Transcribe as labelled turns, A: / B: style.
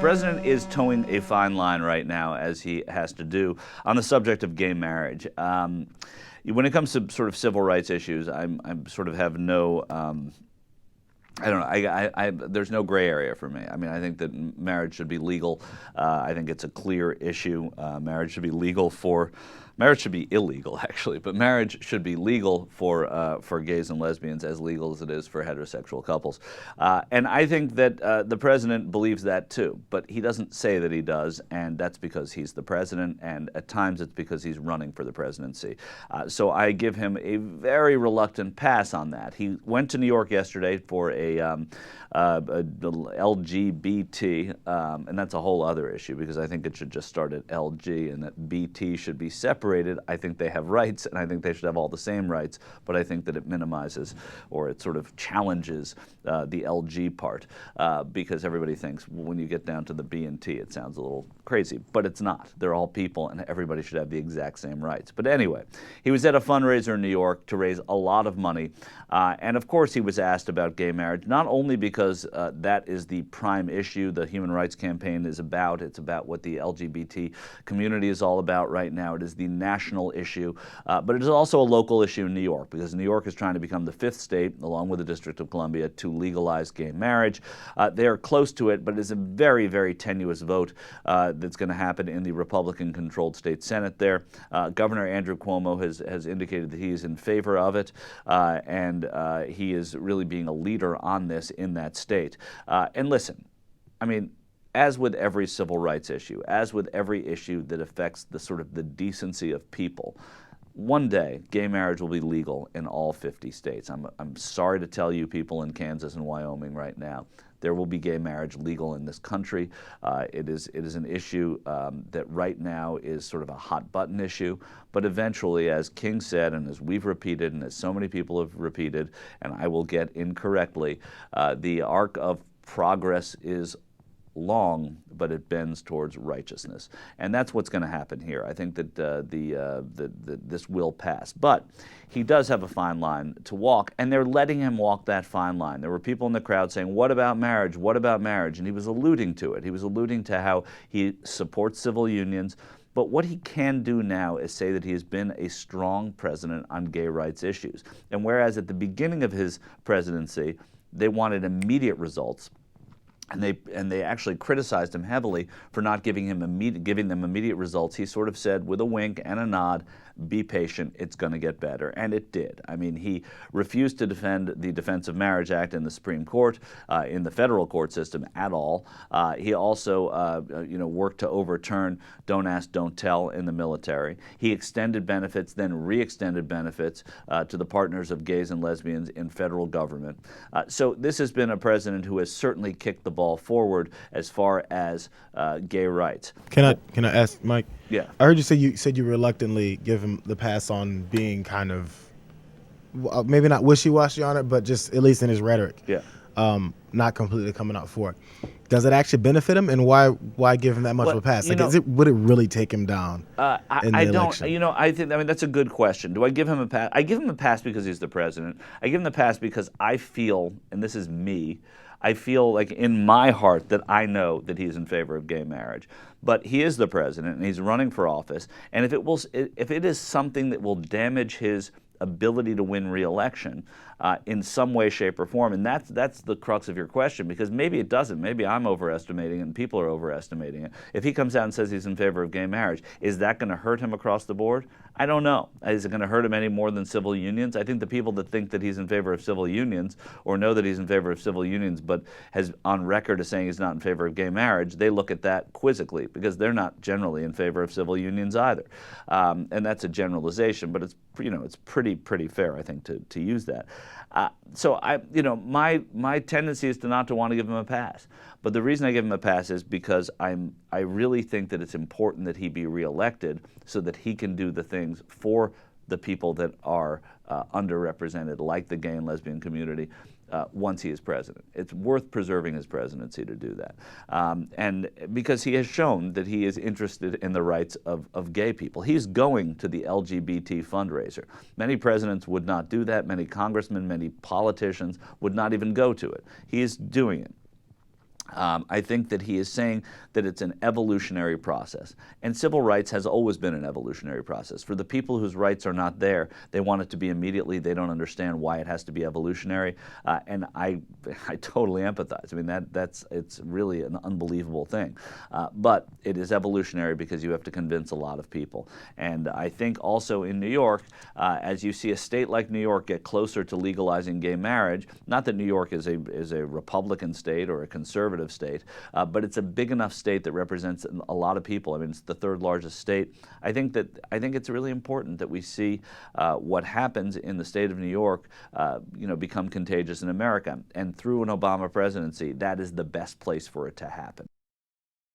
A: president is towing a fine line right now, as he has to do, on the subject of gay marriage. When it comes to sort of civil rights issues, I sort of have no, I don't know. There's no gray area for me. I mean, I think that marriage should be legal. I think it's a clear issue. Marriage should be legal for. Marriage should be illegal, actually, but marriage should be legal for gays and lesbians, as legal as it is for heterosexual couples. And I think that the president believes that too, but he doesn't say that he does, and that's because he's the president, and at times it's because he's running for the presidency. So I give him a very reluctant pass on that. He went to New York yesterday for a LGBT, and that's a whole other issue, because I think it should just start at LG, and that BT should be separated. I think they have rights, and I think they should have all the same rights, but I think that it minimizes, or it sort of challenges the LG part, because everybody thinks, well, when you get down to the B and T, it sounds a little crazy, but it's not. They're all people, and everybody should have the exact same rights. But anyway, he was at a fundraiser in New York to raise a lot of money, and of course he was asked about gay marriage, not only because that is the prime issue the Human Rights Campaign is about. It's about what the LGBT community is all about right now. It is the national issue, but it is also a local issue in New York, because New York is trying to become the 5th state, along with the District of Columbia, to legalize gay marriage. They are close to it, but it is a very, very tenuous vote that's going to happen in the Republican-controlled state Senate there. Governor Andrew Cuomo has indicated that he is in favor of it, and he is really being a leader on this in that state. And listen, I mean, as with every civil rights issue, as with every issue that affects the sort of the decency of people, one day gay marriage will be legal in all 50 states. I'm sorry to tell you, people in Kansas and Wyoming right now, there will be gay marriage legal in this country. It is an issue that right now is sort of a hot button issue, but eventually, as King said, and as we've repeated, and as so many people have repeated, and I will get incorrectly, the arc of progress is long, but it bends towards righteousness. And that's what's going to happen here. I think that this will pass. But he does have a fine line to walk, and they're letting him walk that fine line. There were people in the crowd saying, what about marriage? What about marriage? And he was alluding to it. He was alluding to how he supports civil unions. But what he can do now is say that he has been a strong president on gay rights issues. And whereas at the beginning of his presidency, they wanted immediate results, and they actually criticized him heavily for not giving them immediate results, he sort of said with a wink and a nod, be patient, it's going to get better. And it did. I mean, he refused to defend the Defense of Marriage Act in the Supreme Court, in the federal court system at all. He also worked to overturn Don't Ask, Don't Tell in the military. He extended benefits, then re-extended benefits to the partners of gays and lesbians in federal government. So this has been a president who has certainly kicked the ball forward as far as gay rights.
B: Can I ask, Mike?
A: Yeah.
B: I heard you say you reluctantly give him the pass on being kind of maybe not wishy-washy on it, but just at least in his rhetoric.
A: Yeah.
B: Not completely coming out for it. Does it actually benefit him, and why give him that much of a pass? Like, would it really take him down in the election?
A: I think that's a good question. Do I give him a pass? I give him a pass because he's the president. I give him the pass because I feel, and this is me, I feel like in my heart that I know that he's in favor of gay marriage. But he is the president, and he's running for office. And if it is something that will damage his ability to win re-election in some way, shape, or form, and that's the crux of your question, because maybe it doesn't. Maybe I'm overestimating it and people are overestimating it. If he comes out and says he's in favor of gay marriage, is that going to hurt him across the board? I don't know. Is it going to hurt him any more than civil unions? I think the people that think that he's in favor of civil unions, or know that he's in favor of civil unions but has on record as saying he's not in favor of gay marriage, they look at that quizzically, because they're not generally in favor of civil unions either. And that's a generalization, but it's pretty fair, I think, to use that. So my tendency is to not to want to give him a pass. But the reason I give him a pass is because I really think that it's important that he be reelected so that he can do the things for the people that are underrepresented, like the gay and lesbian community, once he is president. It's worth preserving his presidency to do that. And because he has shown that he is interested in the rights of gay people. He's going to the LGBT fundraiser. Many presidents would not do that. Many congressmen, many politicians would not even go to it. He is doing it. I think that he is saying that it's an evolutionary process. And civil rights has always been an evolutionary process. For the people whose rights are not there, they want it to be immediately. They don't understand why it has to be evolutionary. And I totally empathize. I mean, it's really an unbelievable thing. But it is evolutionary because you have to convince a lot of people. And I think also in New York, as you see a state like New York get closer to legalizing gay marriage, not that New York is a Republican state or a conservative state, but it's a big enough state that represents a lot of people. I mean, it's the third largest state. I think it's really important that we see what happens in the state of New York, become contagious in America. And through an Obama presidency, that is the best place for it to happen.